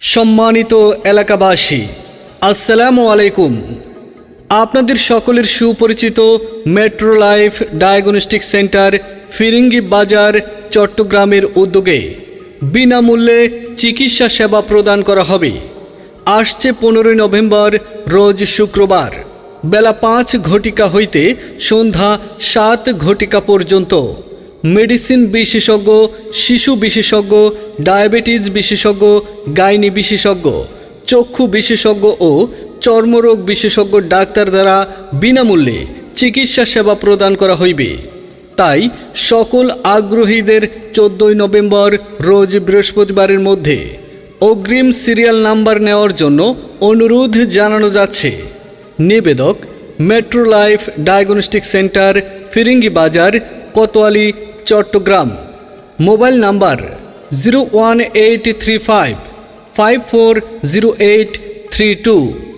সম্মানিত এলাকাবাসী, আসসালামু আলাইকুম। আপনাদের সকলের সুপরিচিত মেট্রো লাইফ ডায়াগনস্টিক সেন্টার ফিরিঙ্গি বাজার চট্টগ্রামের উদ্যোগে বিনামূল্যে চিকিৎসা সেবা প্রদান করা হবে। আসছে 15 নভেম্বর রোজ শুক্রবার বেলা 5 ঘটিকা হইতে সন্ধ্যা 7 ঘটিকা পর্যন্ত মেডিসিন বিশেষজ্ঞ, শিশু বিশেষজ্ঞ, ডায়াবেটিস বিশেষজ্ঞ, গাইনি বিশেষজ্ঞ, চক্ষু বিশেষজ্ঞ ও চর্মরোগ বিশেষজ্ঞ ডাক্তার দ্বারা বিনামূল্যে চিকিৎসা সেবা প্রদান করা হইবে। তাই সকল আগ্রহীদের 14 নভেম্বর রোজ বৃহস্পতিবারের মধ্যে অগ্রিম সিরিয়াল নাম্বার নেওয়ার জন্য অনুরোধ জানানো যাচ্ছে। নিবেদক মেট্রো লাইফ ডায়াগনস্টিক সেন্টার ফিরিঙ্গি বাজার কোতোয়ালি চট্টগ্রাম। Mobile number 01835 540832।